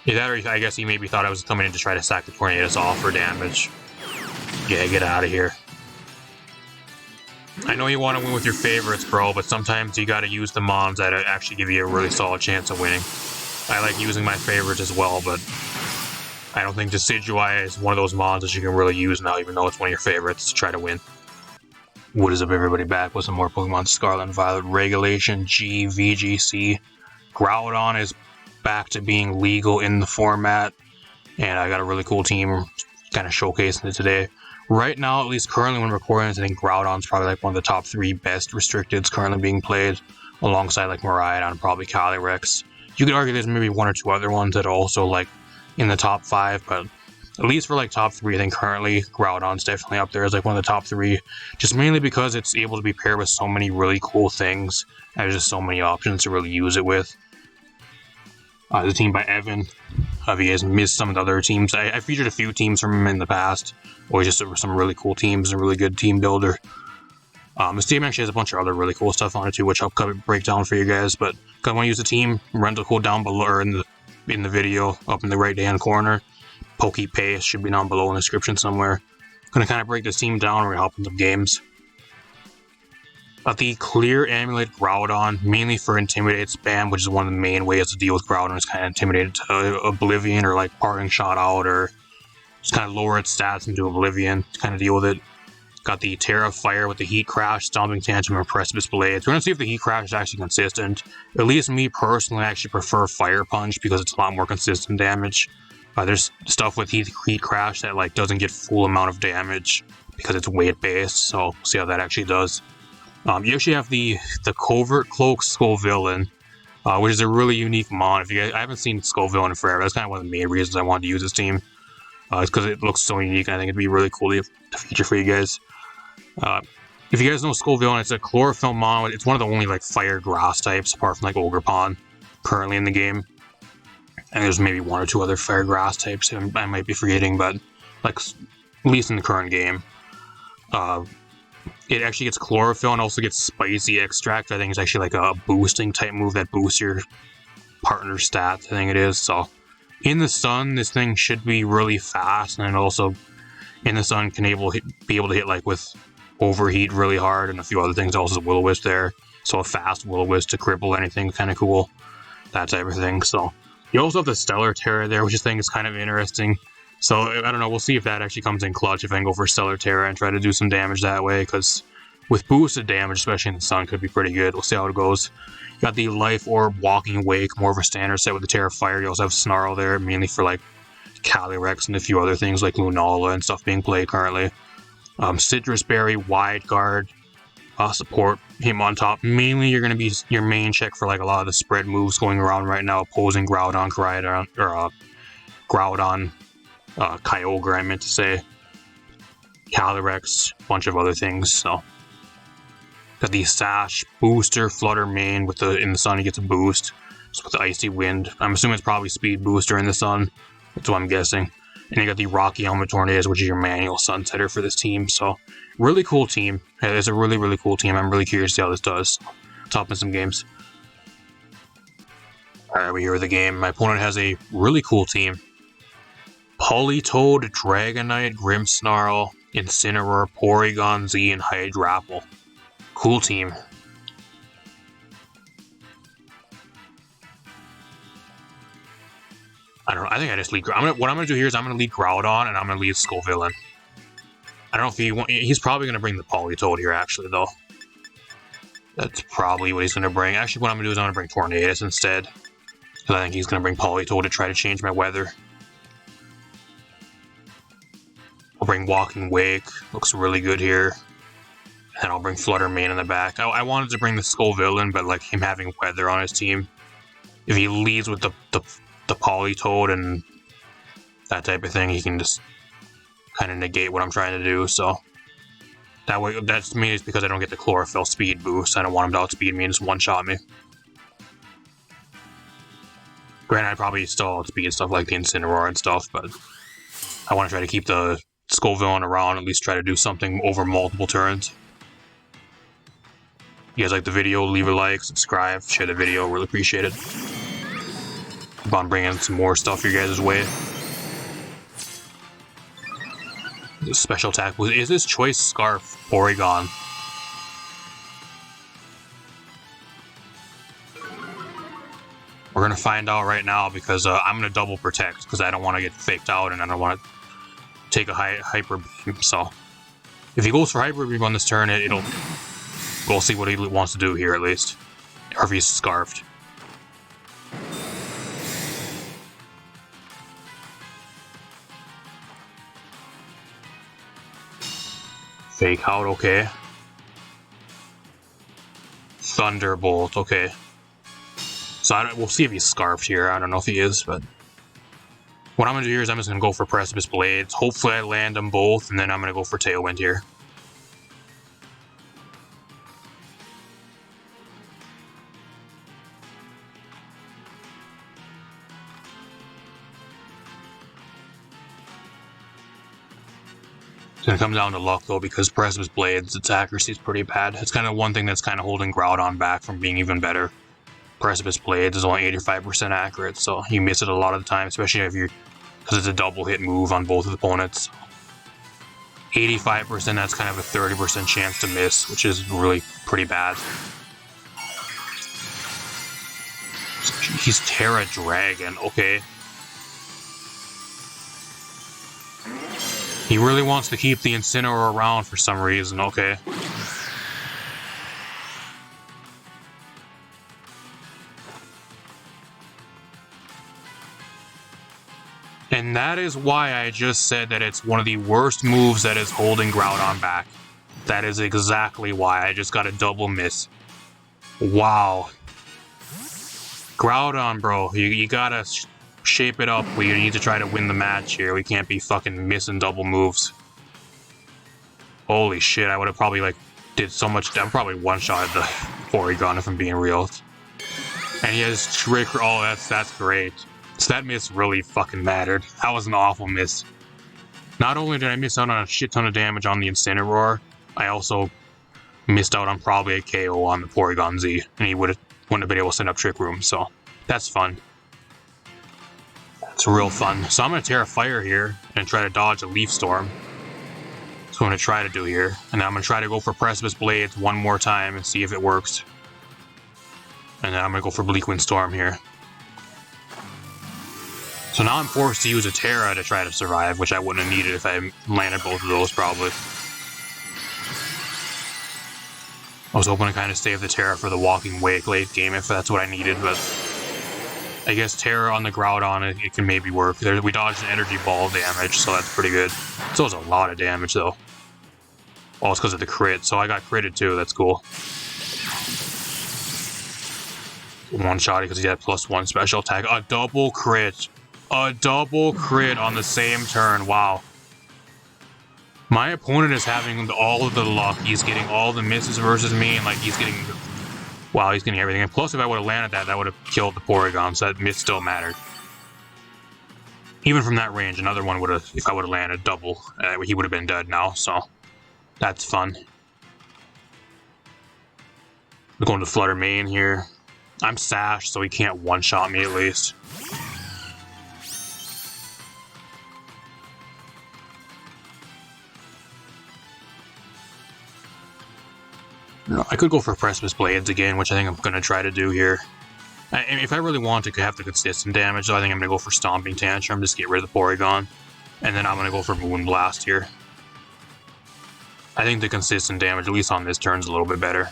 Yeah, that, or I guess he maybe thought I was coming in to try to sack the Tornadus off for damage. Yeah, get out of here. I know you want to win with your favorites, bro, but sometimes you gotta use the mons that actually give you a really solid chance of winning. I like using my favorites as well, but I don't think Decidueye is one of those mons that you can really use now, even though it's one of your favorites to try to win. What is up, everybody? Back with some more Pokemon Scarlet and Violet Regulation G VGC. Groudon is back to being legal in the format, and I got a really cool team kind of showcasing it today. Right now, at least currently when recording this, I think Groudon's probably like one of the top 3 best restricteds currently being played, alongside like Miraidon and probably Calyrex. You could argue there's maybe 1 or 2 other ones that are also like in the top 5, but at least for like top 3, I think currently Groudon's definitely up there as like one of the top 3, just mainly because it's able to be paired with so many really cool things, and there's just so many options to really use it with. The team by Evan. If you guys missed some of the other teams, I featured a few teams from him in the past, or just some really cool teams and a really good team builder. This team actually has a bunch of other really cool stuff on it too, which I'll break down for you guys. But if you want to use the team, rental code down below, or in the video up in the right hand corner. Pokepaste should be down below in the description somewhere. Gonna kind of break this team down. We're gonna hop in some games. The Clear Amulet Groudon, mainly for Intimidate spam, which is one of the main ways to deal with Groudon, is kind of Intimidate to Oblivion, or like Parting Shot out, or just kind of lower its stats into Oblivion to kind of deal with it. Got the Terra Fire with the Heat Crash, Stomping Tantrum, and Precipice Blades. We're going to see if the Heat Crash is actually consistent. At least me personally, I actually prefer Fire Punch because it's a lot more consistent damage. There's stuff with Heat Crash that like doesn't get full amount of damage because it's weight based, so we'll see how that actually does. You actually have the Covert Cloak Skullvillain, which is a really unique mon. If you guys, I haven't seen Skullvillain in forever. That's kind of one of the main reasons I wanted to use this team. It's because it looks so unique, and I think it'd be really cool to feature for you guys. If you guys know Skullvillain, it's a Chlorophyll mon. It's one of the only like fire grass types, apart from like Ogerpon, currently in the game. And there's maybe 1 or 2 other fire grass types I might be forgetting, but like at least in the current game. It actually gets Chlorophyll and also gets Spicy Extract. I think it's actually like a boosting type move that boosts your partner's stats, I think it is. So in the sun, this thing should be really fast, and also in the sun can be able to hit like with Overheat really hard and a few other things. Also Will-O-Wisp there, so a fast Will-O-Wisp to cripple anything, kind of cool, that type of thing. So you also have the Stellar Terra there, which I think is kind of interesting. So, I don't know, we'll see if that actually comes in clutch if I can go for Stellar Terra and try to do some damage that way, because with boosted damage, especially in the sun, could be pretty good. We'll see how it goes. You got the Life Orb, Walking Wake, more of a standard set with the Terra Fire. You also have Snarl there, mainly for like Calyrex and a few other things like Lunala and stuff being played currently. Citrus Berry, Wide Guard, support him on top. Mainly, you're going to be your main check for like a lot of the spread moves going around right now, opposing Groudon, Kyogre, I meant to say. Calyrex, a bunch of other things, so. Got the Sash, Booster, Flutter Mane, with in the sun he gets a boost. Just with the Icy Wind. I'm assuming it's probably Speed Booster in the sun. That's what I'm guessing. And you got the Rocky Helmet Tornadus, which is your manual Sunsetter for this team, so. Really cool team. It's a really, really cool team. I'm really curious to see how this does. Let's hop in some games. Alright, we're here with the game. My opponent has a really cool team. Politoed, Dragonite, Grimmsnarl, Incineroar, Porygon-Z, and Hydrapple. Cool team. I don't know. I think I just lead. What I'm gonna do here is I'm gonna lead Groudon and I'm gonna lead Skullvillain. I don't know if he's probably gonna bring the Politoed here actually though. That's probably what he's gonna bring. Actually, what I'm gonna do is I'm gonna bring Tornadus instead, because I think he's gonna bring Politoed to try to change my weather. I'll bring Walking Wake, looks really good here. And I'll bring Flutter Mane in the back. I wanted to bring the Skullvillain, but like him having weather on his team, if he leads with the Politoed and that type of thing, he can just kind of negate what I'm trying to do. So that way, that's me, is because I don't get the Chlorophyll speed boost. I don't want him to outspeed me and just one-shot me. Granted, I'd probably still outspeed stuff like the Incineroar and stuff, but I want to try to keep the Skullvillain around, at least try to do something over multiple turns. If you guys like the video, leave a like, subscribe, share the video, really appreciate it. Keep on bringing some more stuff your guys' way. The special attack. Is this Choice Scarf Porygon? We're gonna find out right now because I'm gonna double protect because I don't want to get faked out and I don't want to take a hyper beam. So if he goes for hyper beam on this turn, we'll see what he wants to do here at least, or if he's scarfed. Fake out, okay. Thunderbolt, okay. So we'll see if he's scarfed here. I don't know if he is, but what I'm gonna do here is I'm just gonna go for Precipice Blades. Hopefully I land them both, and then I'm gonna go for Tailwind here. It's gonna come down to luck though, because Precipice Blades, its accuracy is pretty bad. It's kind of one thing that's kind of holding Groudon back from being even better. Precipice Blades is only 85% accurate, so you miss it a lot of the time, especially if you're, because it's a double hit move on both of the opponents. 85%, that's kind of a 30% chance to miss, which is really pretty bad. He's Terra Dragon, okay. He really wants to keep the Incineroar around for some reason, okay. And that is why I just said that it's one of the worst moves that is holding Groudon back. That is exactly why I just got a double miss. Wow. Groudon, bro, you gotta shape it up. We need to try to win the match here. We can't be fucking missing double moves. Holy shit, I would have probably like did so much. I probably one-shotted the Porygon if I'm being real. And he has Trick. Oh, that's great. So that miss really fucking mattered. That was an awful miss. Not only did I miss out on a shit ton of damage on the Incineroar, I also missed out on probably a KO on the Porygon-Z, and he wouldn't have been able to send up Trick Room, so that's fun. It's real fun. So I'm going to Terra Fire here and try to dodge a Leaf Storm. That's what I'm going to try to do here. And then I'm going to try to go for Precipice Blades one more time and see if it works. And then I'm going to go for Bleak Wind Storm here. So now I'm forced to use a Terra to try to survive, which I wouldn't have needed if I landed both of those, probably. I was hoping to kind of save the Terra for the Walking Wake late game if that's what I needed, but I guess Terra on the Groudon, it can maybe work. We dodged an Energy Ball damage, so that's pretty good. Still has a lot of damage, though. Oh, it's because of the crit, so I got critted too, that's cool. One-shot because he had +1 special attack. A double crit! A double crit on the same turn, wow. My opponent is having all of the luck. He's getting all the misses versus me, and like he's getting... Wow, he's getting everything. And plus, if I would have landed that would have killed the Porygon, so that miss still mattered. Even from that range, another one would have... If I would have landed double, he would have been dead now, so... That's fun. We're going to Flutter Mane here. I'm Sash, so he can't one-shot me at least. I could go for Precipice Blades again, which I think I'm going to try to do here. If I really want to have the consistent damage, though, I think I'm going to go for Stomping Tantrum, just get rid of the Porygon. And then I'm going to go for Moonblast here. I think the consistent damage, at least on this turn, is a little bit better.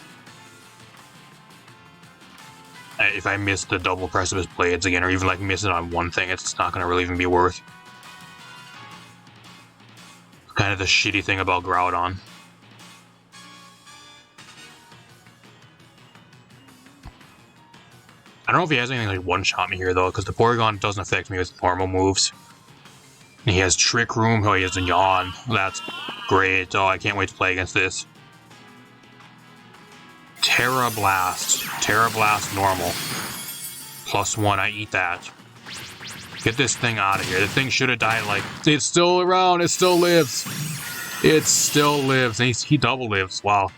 If I miss the double Precipice Blades again, or even like miss it on one thing, it's not going to really even be worth. Kind of the shitty thing about Groudon. I don't know if he has anything like one-shot me here, though, because the Porygon doesn't affect me with normal moves. And he has Trick Room. Oh, he has a Yawn. That's great. Oh, I can't wait to play against this. Terra Blast. Terra Blast normal. +1, I eat that. Get this thing out of here. The thing should have died like... It's still around. It still lives. It still lives. And he double lives. Wow.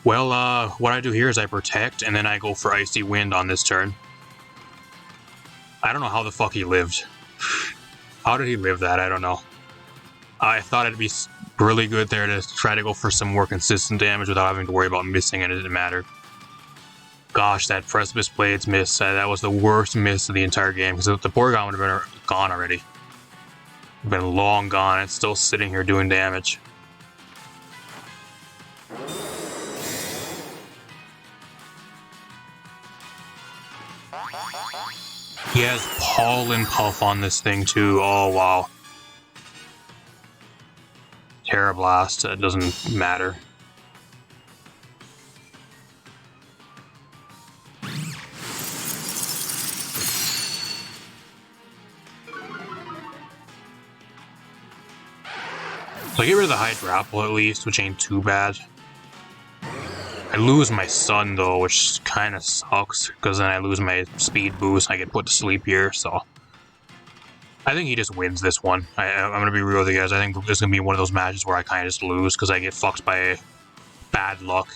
Well, what I do here is I protect, and then I go for Icy Wind on this turn. I don't know how the fuck he lived. How did he live that? I don't know. I thought it'd be really good there to try to go for some more consistent damage without having to worry about missing, and it didn't matter. Gosh, that Precipice Blades miss. That was the worst miss of the entire game, because the Porygon would have been gone already. Been long gone. It's still sitting here doing damage. He has Pollen Puff on this thing too. Oh wow. Terra Blast. It doesn't matter. So I get rid of the Hydrapple at least, which ain't too bad. I lose my Sun though, which kind of sucks, because then I lose my speed boost and I get put to sleep here, so... I think he just wins this one. I'm going to be real with you guys, I think this is going to be one of those matches where I kind of just lose, because I get fucked by bad luck.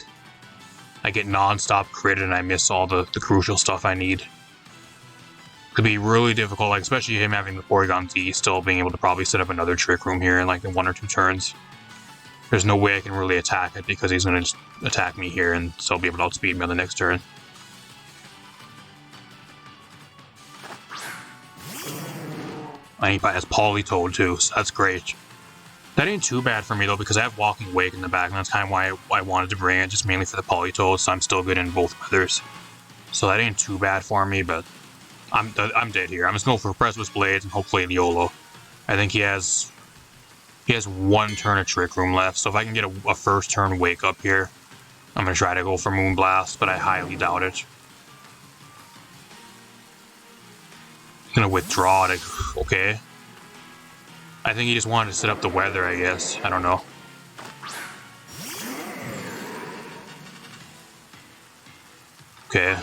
I get non-stop crit and I miss all the crucial stuff I need. Could be really difficult, like especially him having the Porygon-Z, still being able to probably set up another Trick Room here in like 1 or 2 turns. There's no way I can really attack it because he's going to just attack me here and still be able to outspeed me on the next turn. And he probably has Politoed too, so that's great. That ain't too bad for me though, because I have Walking Wake in the back, and that's kind of why I wanted to bring it, just mainly for the Politoed, so I'm still good in both weathers. So that ain't too bad for me, but I'm dead here. I'm just going for Precipice Blades and hopefully YOLO. I think he has 1 turn of Trick Room left, so if I can get a first turn Wake Up here, I'm going to try to go for Moonblast, but I highly doubt it. He's going to withdraw it. Okay. I think he just wanted to set up the weather, I guess. I don't know. Okay.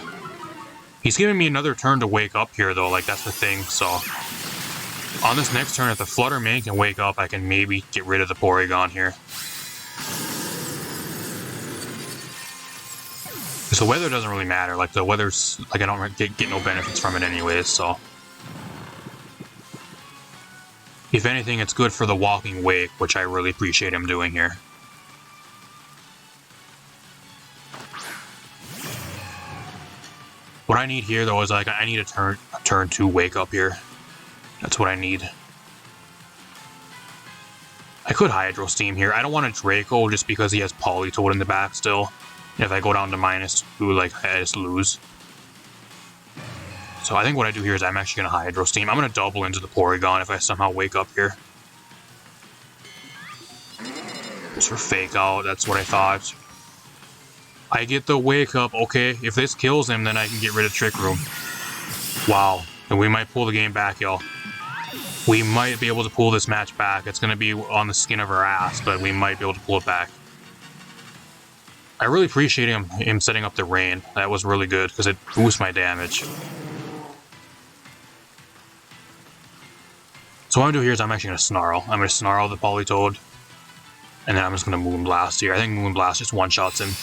He's giving me another turn to wake up here, though. Like, that's the thing, so... On this next turn, if the Flutter Mane can wake up, I can maybe get rid of the Porygon here. Because the weather doesn't really matter. Like, the weather's... Like, I don't get no benefits from it anyways, so... If anything, it's good for the Walking Wake, which I really appreciate him doing here. What I need here, though, is like I need a turn 2 Wake Up here. That's what I need. I could Hydro Steam here. I don't want a Draco just because he has Politoed in the back still. And if I go down to -2, like, I just lose. So I think what I do here is I'm actually going to Hydro Steam. I'm going to double into the Porygon if I somehow wake up here. Just for Fake Out, that's what I thought. I get the Wake Up, okay. If this kills him, then I can get rid of Trick Room. Wow. And we might pull the game back, y'all. We might be able to pull this match back. It's going to be on the skin of our ass, but we might be able to pull it back. I really appreciate him setting up the Rain. That was really good, because it boosts my damage. So what I'm going to do here is I'm actually going to Snarl. I'm going to Snarl the Politoed. And then I'm just going to Moonblast here. I think Moonblast just one-shots him.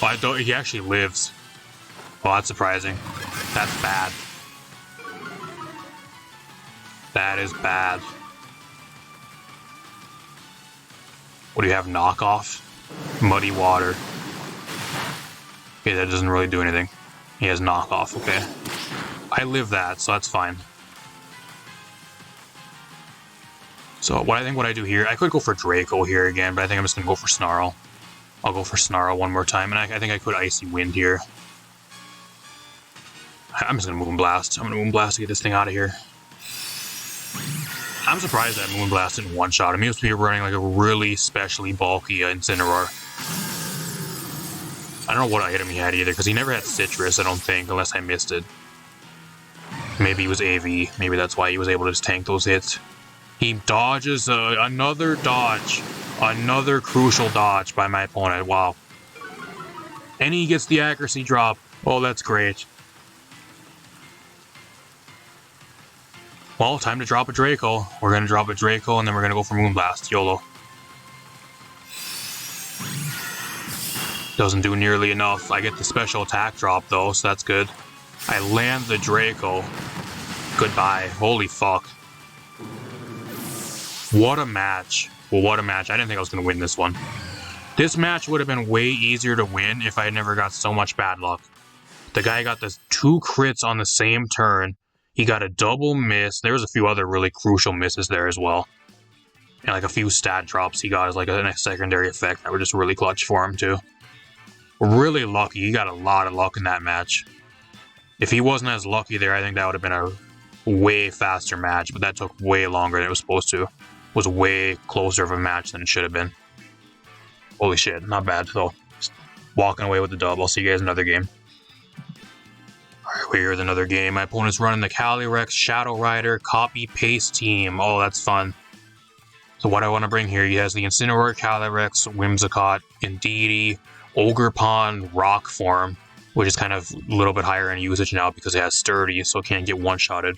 Oh, he actually lives. Well, that's surprising. That's bad. That is bad. What do you have? Knockoff? Muddy Water. Okay, that doesn't really do anything. He has Knockoff, okay. I live that, so that's fine. So what I do here, I could go for Draco here again, but I think I'm just going to go for Snarl. I'll go for Snarl one more time, and I think I could Icy Wind here. I'm just going to Moonblast. I'm going to Moonblast to get this thing out of here. I'm surprised that Moonblast didn't one-shot him. He was running like a really specially bulky Incineroar. I don't know what item he had either, because he never had Citrus, I don't think, unless I missed it. Maybe he was AV. Maybe that's why he was able to just tank those hits. He dodges another dodge. Another crucial dodge by my opponent. Wow. And he gets the accuracy drop. Oh, that's great. Well, time to drop a Draco. We're going to drop a Draco, and then we're going to go for Moonblast. YOLO. Doesn't do nearly enough. I get the special attack drop though, so that's good. I land the Draco. Goodbye. Holy fuck. What a match. Well, what a match. I didn't think I was going to win this one. This match would have been way easier to win if I had never got so much bad luck. The guy got the 2 crits on the same turn. He got a double miss. There was a few other really crucial misses there as well. And like a few stat drops he got as like a secondary effect that were just really clutch for him too. Really lucky. He got a lot of luck in that match. If he wasn't as lucky there, I think that would have been a way faster match, but that took way longer than it was supposed to. It was way closer of a match than it should have been. Holy shit, not bad though. Just walking away with the dub. I'll see you guys in another game. Alright, we're here with another game. My opponent's running the Calyrex Shadow Rider copy-paste team. Oh, that's fun. So what I want to bring here, he has the Incineroar, Calyrex, Whimsicott, Indeedee, Ogerpon, Rock form, which is kind of a little bit higher in usage now because it has Sturdy, so it can't get one-shotted.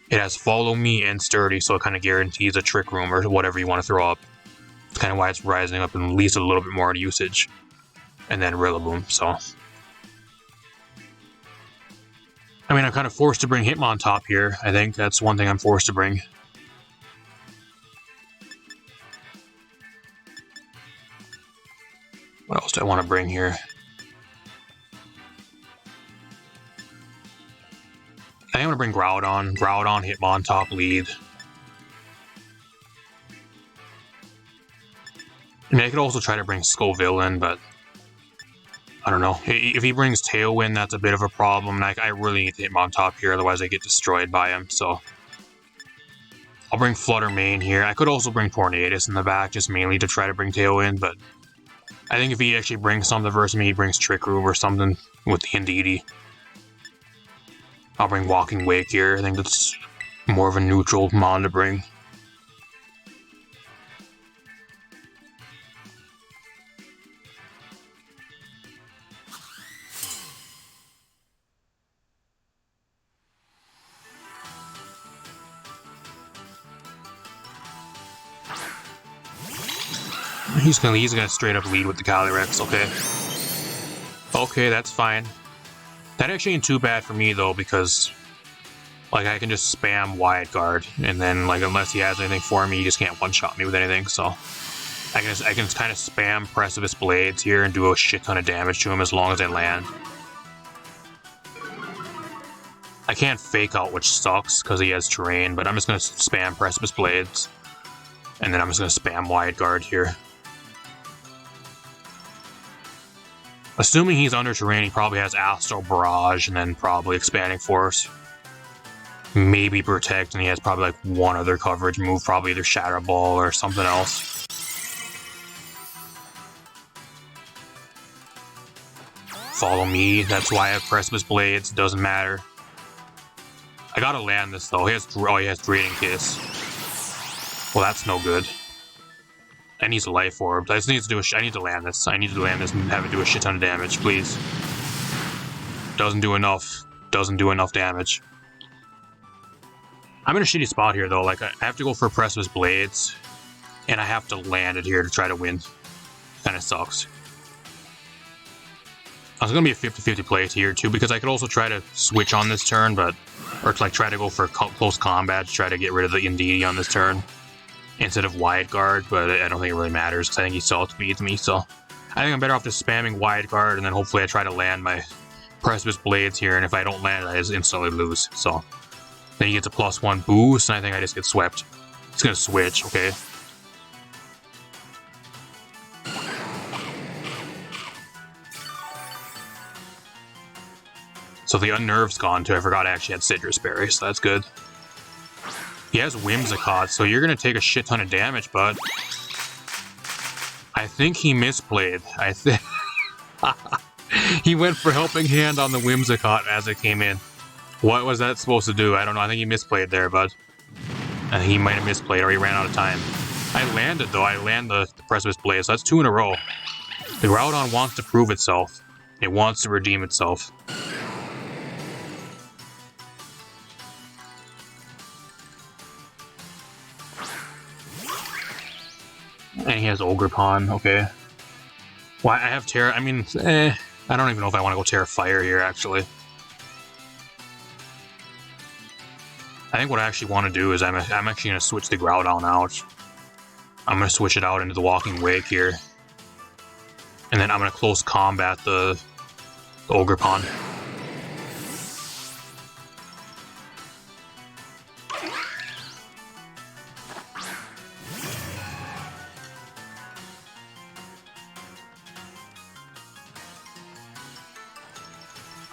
It has Follow Me and Sturdy, so it kind of guarantees a Trick Room or whatever you want to throw up. It's kind of why it's rising up in at least a little bit more in usage. And then Rillaboom, so... I mean, I'm kind of forced to bring Hitmontop here. I think that's one thing I'm forced to bring. What else do I want to bring here? I think I'm going to bring Groudon. Groudon, Hitmontop, lead. I mean, I could also try to bring Scoville in, but... I don't know. If he brings Tailwind, that's a bit of a problem. And I really need to Hitmontop here, otherwise I get destroyed by him, so... I'll bring Flutter Mane here. I could also bring Tornadus in the back, just mainly to try to bring Tailwind, but... I think if he actually brings something versus me, he brings Trick Room or something with the Indeedee. I'll bring Walking Wake here. I think that's more of a neutral mon to bring. He's gonna straight up lead with the Calyrex, okay. Okay, that's fine. That actually ain't too bad for me though, because like I can just spam Wide Guard, and then like unless he has anything for me, he just can't one-shot me with anything, so I can kind of spam Precipice Blades here and do a shit ton of damage to him as long as I land. I can't Fake Out, which sucks because he has terrain, but I'm just gonna spam Precipice Blades, and then I'm just gonna spam Wide Guard here. Assuming he's under terrain, he probably has Astral Barrage and then probably Expanding Force. Maybe Protect, and he has probably like one other coverage move, probably either Shatter Ball or something else. Follow Me, that's why I have Precipice Blades, doesn't matter. I gotta land this though, he has Draining Kiss. Well, that's no good. I need Life Orb. I just need to do I need to land this. I need to land this and have it do a shit ton of damage, please. Doesn't do enough. Doesn't do enough damage. I'm in a shitty spot here though. Like I have to go for Precipice Blades, and I have to land it here to try to win. Kinda sucks. I was gonna be a 50-50 play here too, because I could also try to switch on this turn, but or to like try to go for close combat to try to get rid of the Indeedee on this turn instead of Wide Guard, but I don't think it really matters because I think he still outspeeds me, so I think I'm better off just spamming Wide Guard, and then hopefully I try to land my Precipice Blades here, and if I don't land, I just instantly lose, so then he gets a +1 boost, and I think I just get swept. He's gonna switch, okay. So the Unnerved's gone too. I forgot I actually had Citrus Berry, so that's good. He has Whimsicott, so you're gonna take a shit ton of damage, bud. I think he misplayed. I think he went for Helping Hand on the Whimsicott as it came in. What was that supposed to do? I don't know. I think he misplayed there, bud. I think he might have misplayed or he ran out of time. I landed though. I land the Precipice Blade, so that's 2 in a row. The Groudon wants to prove itself. It wants to redeem itself. And he has Ogerpon, okay. Well, I have Terra. I mean, I don't even know if I want to go Terra Fire here, actually. I think what I actually want to do is I'm actually going to switch the Groudon out. I'm going to switch it out into the Walking Wake here. And then I'm going to close combat the Ogerpon.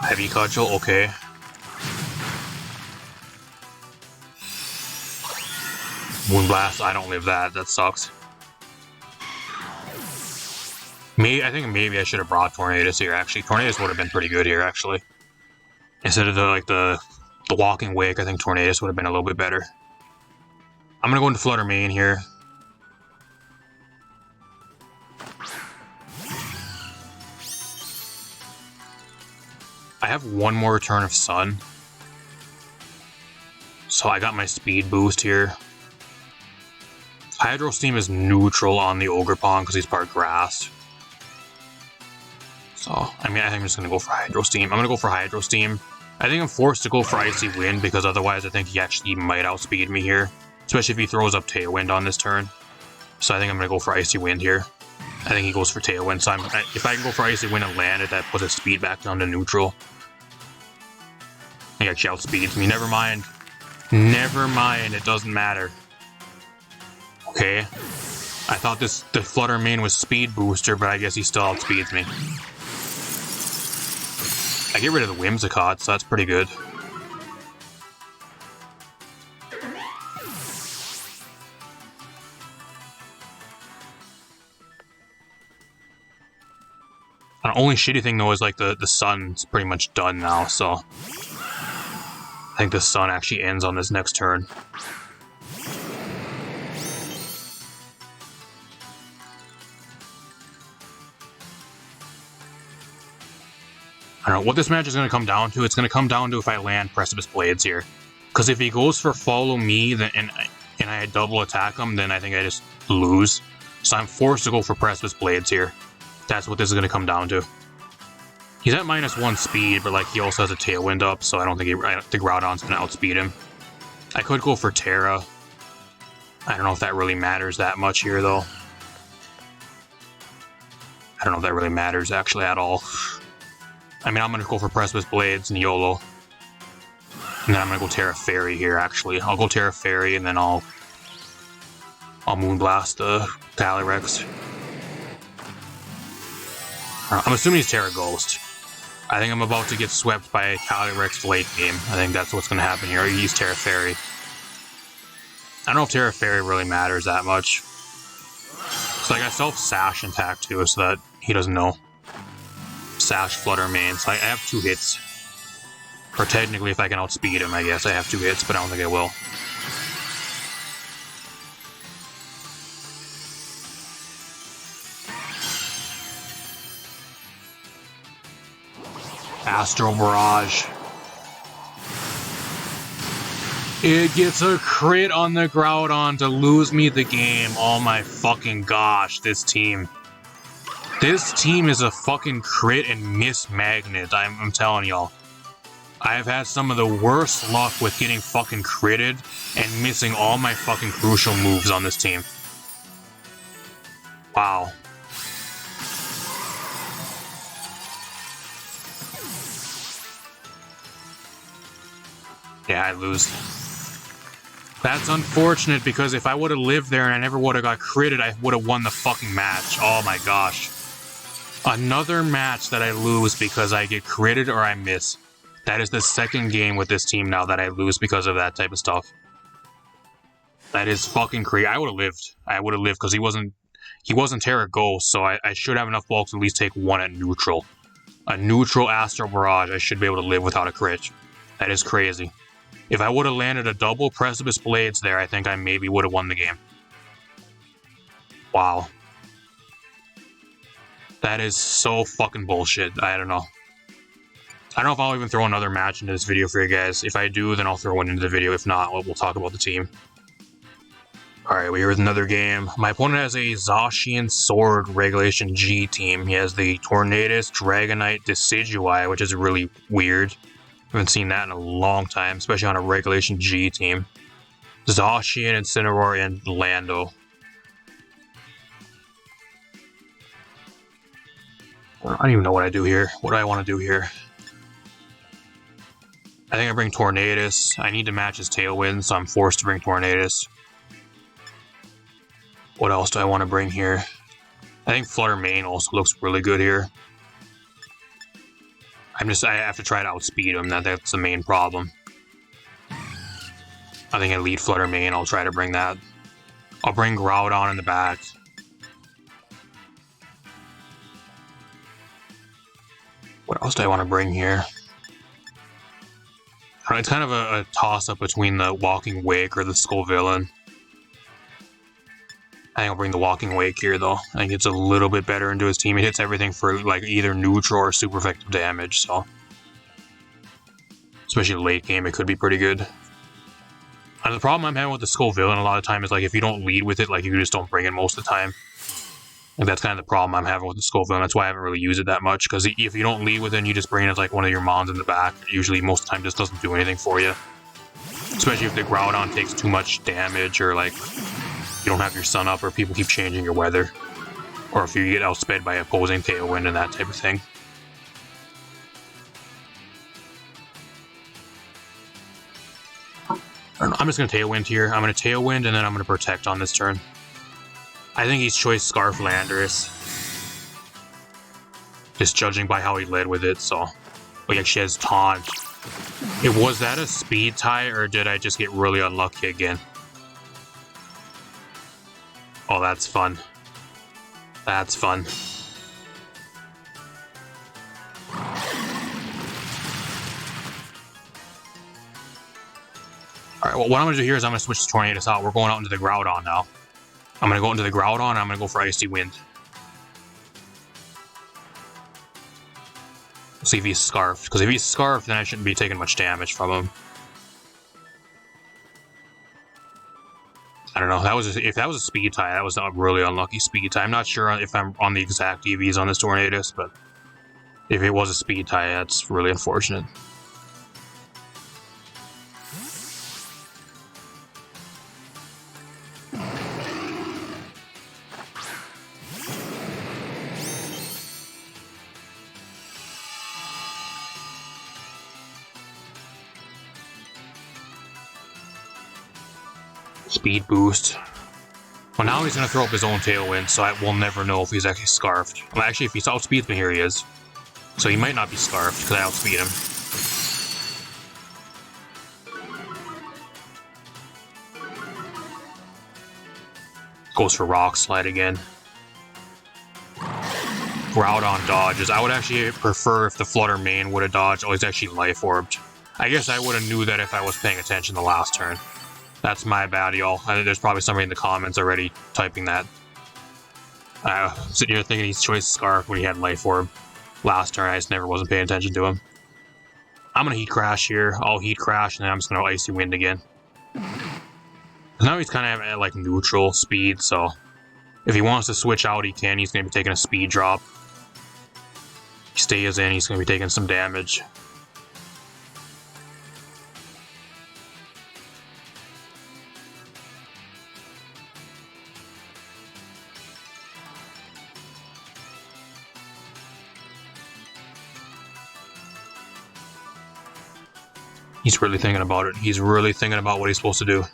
Heavy Cudgel, okay. Moonblast, I don't live that. That sucks. I think maybe I should have brought Tornadus here, actually. Tornadus would have been pretty good here, actually. Instead of the Walking Wake, I think Tornadus would have been a little bit better. I'm gonna go into Flutter Mane here. I have one more Return of Sun. So I got my speed boost here. Hydro Steam is neutral on the Ogerpon because he's part grass. So, I mean, I think I'm just going to go for Hydro Steam. I'm going to go for Hydro Steam. I think I'm forced to go for Icy Wind because otherwise I think he actually might outspeed me here. Especially if he throws up Tailwind on this turn. So I think I'm going to go for Icy Wind here. I think he goes for Tailwind. So if I can go for Icy Wind and land it, that puts his speed back down to neutral. He actually outspeeds me. Never mind. Never mind. It doesn't matter. Okay. I thought the Flutter Mane was Speed Booster, but I guess he still outspeeds me. I get rid of the Whimsicott, so that's pretty good. The only shitty thing, though, is like the Sun's pretty much done now, so I think the Sun actually ends on this next turn. I don't know what this match is going to come down to. It's going to come down to if I land Precipice Blades here. Because if he goes for Follow Me and I double attack him, then I think I just lose. So I'm forced to go for Precipice Blades here. That's what this is going to come down to. He's at -1 speed, but like he also has a Tailwind up, so I don't think the Groudon's going to outspeed him. I could go for Terra. I don't know if that really matters that much here, though. I don't know if that really matters actually at all. I mean, I'm going to go for Precipice Blades and YOLO. And then I'm going to go Terra Fairy here, actually. I'll go Terra Fairy, and then I'll Moonblast the Calyrex. I'm assuming he's Terra Ghost. I think I'm about to get swept by Calyrex late game. I think that's what's going to happen here. He's Terra Fairy. I don't know if Terra Fairy really matters that much. So like I self-Sash attack too, so that he doesn't know. Sash, Flutter Mane, so I have 2 hits. Or technically, if I can outspeed him, I guess I have 2 hits, but I don't think I will. Astral Barrage. It gets a crit on the Groudon to lose me the game. Oh my fucking gosh, this team. This team is a fucking crit and miss magnet, I'm telling y'all. I have had some of the worst luck with getting fucking critted and missing all my fucking crucial moves on this team. Wow. Yeah, I lose. That's unfortunate because if I would have lived there and I never would have got critted, I would have won the fucking match. Oh my gosh. Another match that I lose because I get critted or I miss. That is the second game with this team now that I lose because of that type of stuff. That is fucking crazy. I would have lived. I would have lived because he wasn't Terra Ghost, so I should have enough bulk to at least take 1 at neutral. A neutral Astral Barrage, I should be able to live without a crit. That is crazy. If I would have landed a double Precipice Blades there, I think I maybe would have won the game. Wow. That is so fucking bullshit. I don't know. I don't know if I'll even throw another match into this video for you guys. If I do, then I'll throw one into the video. If not, we'll talk about the team. Alright, we're with another game. My opponent has a Zacian Sword Regulation G team. He has the Tornadus Dragonite Decidueye, which is really weird. Haven't seen that in a long time, especially on a Regulation G team. Zacian, Incineroar, and Lando. I don't even know what I do here. What do I want to do here? I think I bring Tornadus. I need to match his Tailwind, so I'm forced to bring Tornadus. What else do I want to bring here? I think Flutter Mane also looks really good here. I have to try to outspeed him. That's the main problem. I think Elite Flutter Mane, I'll try to bring that. I'll bring Groudon in the back. What else do I want to bring here? It's kind of a toss-up between the Walking Wake or the Skull Villain. I think I'll bring the Walking Wake here, though. I think it's a little bit better into his team. It hits everything for like either neutral or super effective damage, so... especially late game, it could be pretty good. And the problem I'm having with the Skull Villain a lot of the time is like if you don't lead with it, like you just don't bring it most of the time. And that's kind of the problem I'm having with the Skull Villain. That's why I haven't really used it that much, because if you don't lead with it and you just bring it as like one of your mons in the back, usually most of the time just doesn't do anything for you. Especially if the Groudon takes too much damage, or like you don't have your sun up, or people keep changing your weather. Or if you get outsped by opposing Tailwind and that type of thing. I'm just going to Tailwind here. I'm going to Tailwind and then I'm going to Protect on this turn. I think he's choice Scarf Landorus. Just judging by how he led with it, so... Oh, he actually has Taunt. Was that a speed tie, or did I just get really unlucky again? Oh, that's fun. That's fun. Alright, well, what I'm going to do here is I'm going to switch the Tornadus out. We're going out into the Groudon now. I'm going to go into the Groudon, and I'm going to go for Icy Wind. See if he's Scarfed, because if he's Scarfed, then I shouldn't be taking much damage from him. I don't know, if that was a speed tie, that was a really unlucky speed tie. I'm not sure if I'm on the exact EVs on this Tornadus, but if it was a speed tie, that's really unfortunate. Speed boost. Well, now he's going to throw up his own Tailwind, so we'll never know if he's actually Scarfed. Well, actually, if he outspeeds me, here he is. So he might not be Scarfed, because I outspeed him. Goes for Rock Slide again. Groudon dodges. I would actually prefer if the Flutter Mane would have dodged. Oh, he's actually Life Orbed. I guess I would have knew that if I was paying attention the last turn. That's my bad, y'all. There's probably somebody in the comments already typing that. Sitting here thinking he's choice Scarf when he had Life Orb. Last turn, I just never wasn't paying attention to him. I'm going to Heat Crash here. I'll Heat Crash, and then I'm just going to Icy Wind again. Now he's kind of at like neutral speed, so if he wants to switch out, he can. He's going to be taking a speed drop. He stays in, he's going to be taking some damage. He's really thinking about it. He's really thinking about what he's supposed to do.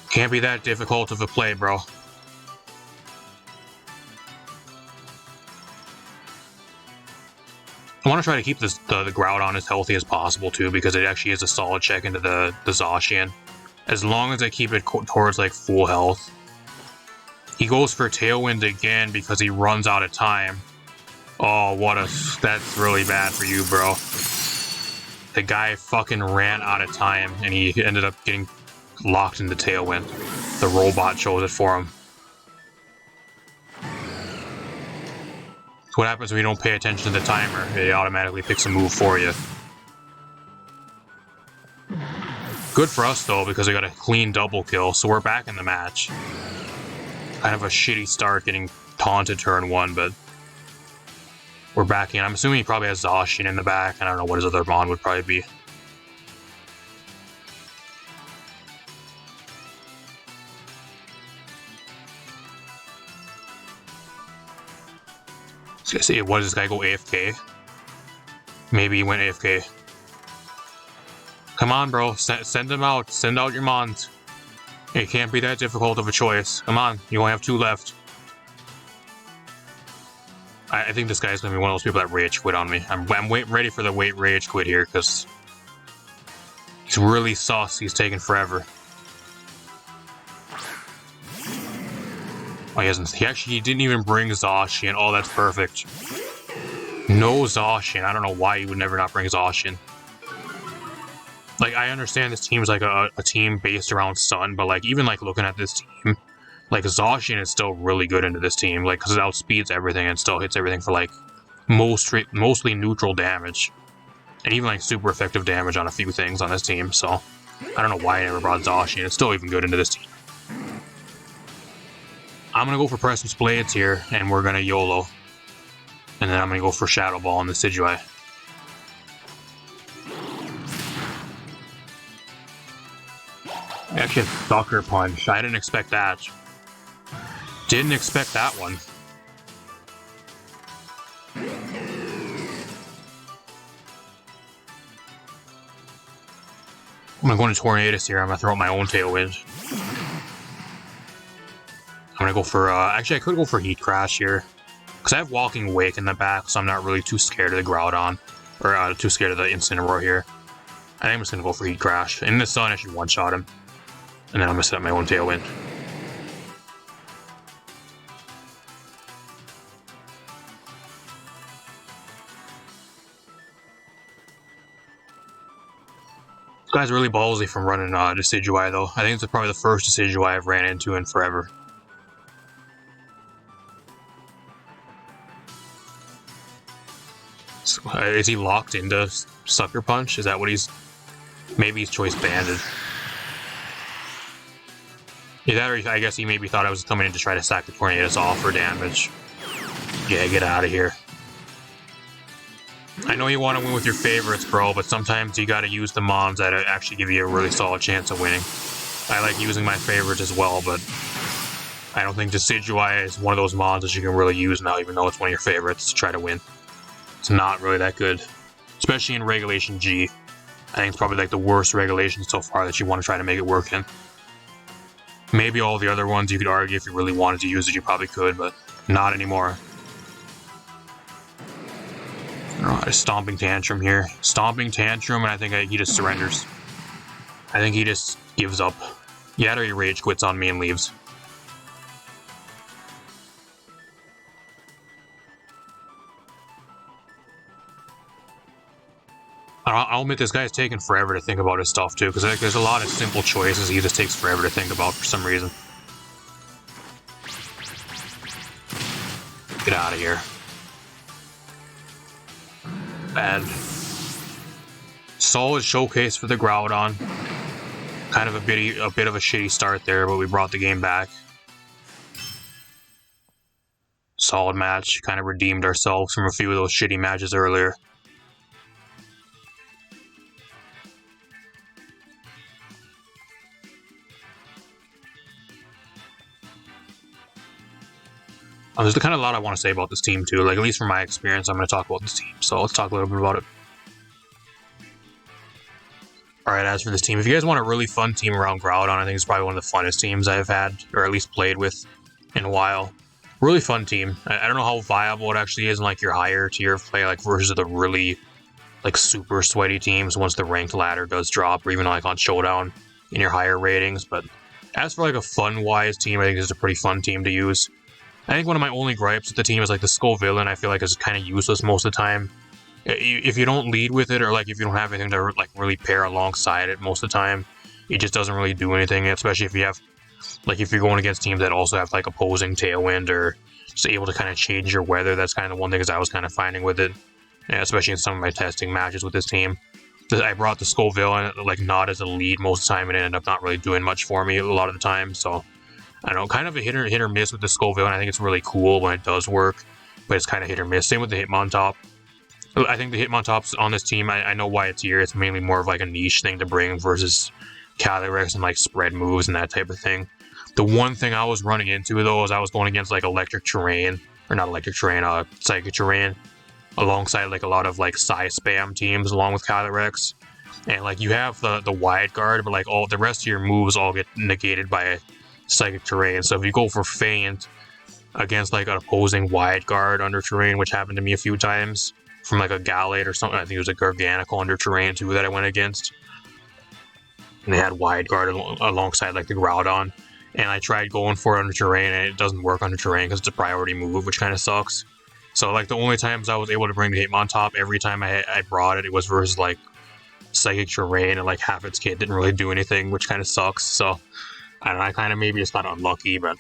Can't be that difficult of a play, bro. I want to try to keep the Groudon as healthy as possible, too, because it actually is a solid check into the Zacian. As long as I keep it towards, like, full health. He goes for Tailwind again because he runs out of time. Oh, that's really bad for you, bro. The guy fucking ran out of time, and he ended up getting locked into Tailwind. The robot chose it for him. What happens when you don't pay attention to the timer? It automatically picks a move for you. Good for us, though, because we got a clean double kill, so we're back in the match. Kind of a shitty start getting taunted turn 1, but we're back in. I'm assuming he probably has Zacian in the back. I don't know what his other mon would probably be. I was gonna say, what does this guy go AFK? Maybe he went AFK. Come on, bro. Send them out. Send out your mons. It can't be that difficult of a choice. Come on. You only have 2 left. I think this guy's going to be one of those people that rage quit on me. I'm ready for the rage quit here because he's really sus. He's taking forever. Oh, he hasn't. He didn't even bring Zacian. Oh, that's perfect. No Zacian. I don't know why he would never not bring Zacian. Like, I understand this team's like a team based around Sun, but like even like looking at this team, like Zacian is still really good into this team, like because it outspeeds everything and still hits everything for like mostly neutral damage, and even like super effective damage on a few things on this team. So I don't know why I never brought Zacian. It's still even good into this team. I'm gonna go for Presence Blades here, and we're gonna YOLO, and then I'm gonna go for Shadow Ball on the Decidueye. Actually, Sucker Punch. I didn't expect that. Didn't expect that one. I'm gonna go into Tornadus here. I'm gonna throw out my own Tailwind. I'm gonna go for, actually I could go for Heat Crash here. Because I have Walking Wake in the back, so I'm not really too scared of the Groudon. Or too scared of the Incineroar here. I think I'm just gonna go for Heat Crash. In the Sun, I should one-shot him. And then I'm gonna set up my own Tailwind. This guy's really ballsy from running Decidueye, though. I think it's probably the first Decidueye I've ran into in forever. So, is he locked into Sucker Punch? Is that what he's... Maybe he's Choice Banded. Yeah, that, or I guess he maybe thought I was coming in to try to sack the Tornadus off for damage. Yeah, get out of here. I know you want to win with your favorites, bro, but sometimes you gotta use the mons that actually give you a really solid chance of winning. I like using my favorites as well, but I don't think Decidueye is one of those mons that you can really use now, even though it's one of your favorites to try to win. It's not really that good. Especially in Regulation G. I think it's probably like the worst regulation so far that you want to try to make it work in. Maybe all the other ones you could argue if you really wanted to use it, you probably could, but not anymore. A Stomping Tantrum here. Stomping Tantrum, and I think he just surrenders. I think he just gives up. Yeah, or he rage quits on me and leaves. I'll admit this guy's taking forever to think about his stuff too, because like, there's a lot of simple choices he just takes forever to think about for some reason. Get out of here. Bad. Solid showcase for the Groudon. Kind of a bit of a shitty start there, but we brought the game back. Solid match. Kind of redeemed ourselves from a few of those shitty matches earlier. There's kind of a lot I want to say about this team too, like at least from my experience I'm going to talk about this team, so let's talk a little bit about it. Alright, as for this team, if you guys want a really fun team around Groudon, I think it's probably one of the funnest teams I've had, or at least played with in a while. Really fun team. I don't know how viable it actually is in like your higher tier of play, like versus the really like super sweaty teams once the ranked ladder does drop, or even like on Showdown in your higher ratings, but as for like a fun-wise team, I think it's a pretty fun team to use. I think one of my only gripes with the team is like the Skull Villain. I feel like is kind of useless most of the time. If you don't lead with it, or like if you don't have anything to like really pair alongside it most of the time, it just doesn't really do anything. Especially if you have, like if you're going against teams that also have like opposing Tailwind or just able to kind of change your weather. That's kind of the one thing I was kind of finding with it, especially in some of my testing matches with this team. I brought the Scoville in, like, not as a lead most of the time, and it ended up not really doing much for me a lot of the time, so I don't know, kind of a hit or miss with the Scoville, and I think it's really cool when it does work, but it's kind of hit or miss. Same with the Hitmontop. I think the Hitmontops on this team, I know why it's here. It's mainly more of like a niche thing to bring versus Calyrex and like spread moves and that type of thing. The one thing I was running into though is I was going against like electric terrain, or not electric terrain, psychic terrain, alongside like a lot of like Psy spam teams along with Calyrex. And like you have the wide guard, but like all the rest of your moves all get negated by psychic terrain. So if you go for feint against like an opposing wide guard under terrain, which happened to me a few times from like a Galate or something, I think it was a Garganical under terrain too that I went against. And they had wide guard alongside like the Groudon. And I tried going for it under terrain, and it doesn't work under terrain because it's a priority move, which kind of sucks. So like the only times I was able to bring the Hitmontop, every time I brought it, it was versus like psychic terrain, and like half its kit didn't really do anything, which kind of sucks. So I don't know, I kind of maybe just got unlucky, but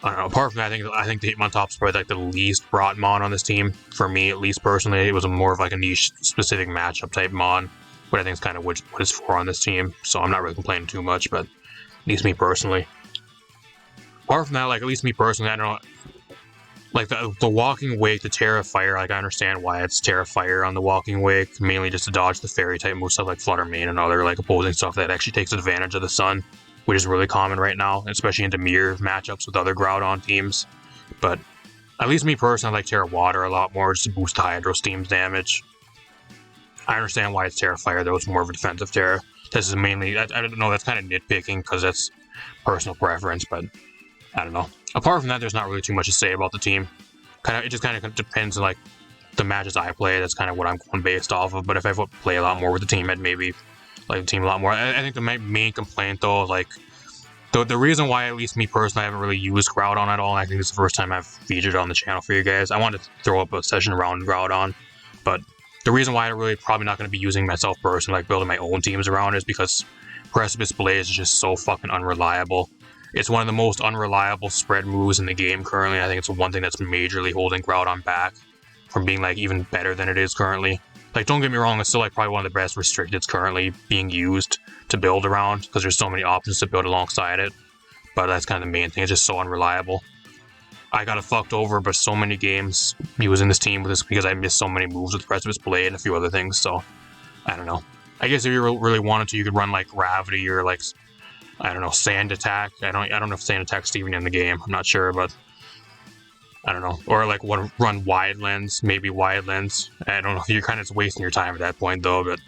I don't know. Apart from that, I think the Hitmontop's probably like the least brought mon on this team for me, at least personally. It was more of like a niche specific matchup type mon, but I think it's kind of what it's for on this team. So I'm not really complaining too much, but at least me personally. Apart from that, like at least me personally, I don't know. Like the Walking Wake, the Terra Fire, like I understand why it's Terra Fire on the Walking Wake, mainly just to dodge the fairy type move stuff like Flutter Mane and other like opposing stuff that actually takes advantage of the sun, which is really common right now, especially into mirror matchups with other Groudon teams. But at least me personally, I like Terra Water a lot more just to boost the Hydro Steam's damage. I understand why it's Terra Fire though, it's more of a defensive Terra. This is mainly, I don't know, that's kind of nitpicking because that's personal preference, but I don't know. Apart from that, there's not really too much to say about the team. It just kind of depends on like the matches I play. That's kind of what I'm going based off of. But if I play a lot more with the team, I'd maybe like the team a lot more. I think the main complaint though, like the reason why at least me personally I haven't really used Groudon at all. And I think this is the first time I've featured it on the channel for you guys. I wanted to throw up a session around Groudon, but the reason why I'm really probably not going to be using myself personally, like building my own teams around, is because Precipice Blaze is just so fucking unreliable. It's one of the most unreliable spread moves in the game currently. I think it's one thing that's majorly holding Groudon back from being like even better than it is currently. Like don't get me wrong, it's still like probably one of the best restricteds currently being used to build around because there's so many options to build alongside it. But that's kind of the main thing, it's just so unreliable. I got fucked over by so many games using this team with this because I missed so many moves with Precipice Blade and a few other things, so I don't know. I guess if you really wanted to, you could run like Gravity or like, I don't know, Sand Attack. I don't know if Sand Attack's even in the game. I'm not sure, but I don't know. Or like run Wide Lens, maybe Wide Lens. I don't know if you're kind of wasting your time at that point though, but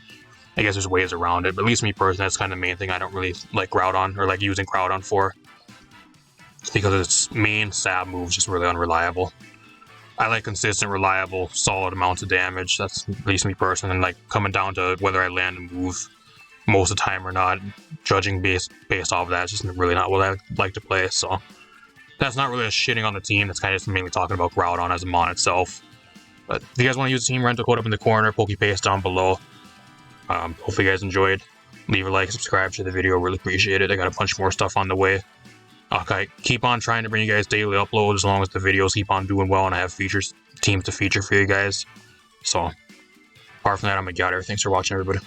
I guess there's ways around it. But at least me personally, that's kind of the main thing I don't really like Groudon or like using Groudon for. It's because its main stab move is just really unreliable. I like consistent, reliable, solid amounts of damage. That's at least me personally. And like coming down to whether I land a move most of the time or not, judging based off of that, it's just really not what I like to play. So that's not really a shitting on the team. That's kind of just mainly talking about Groudon as a mon itself. But if you guys want to use the team rental code up in the corner, pokepaste down below. Hopefully you guys enjoyed. Leave a like, subscribe to the video. Really appreciate it. I got a bunch more stuff on the way. Okay, keep on trying to bring you guys daily uploads as long as the videos keep on doing well and I have teams to feature for you guys. So, apart from that, I'm gonna get out of here. Thanks for watching, everybody.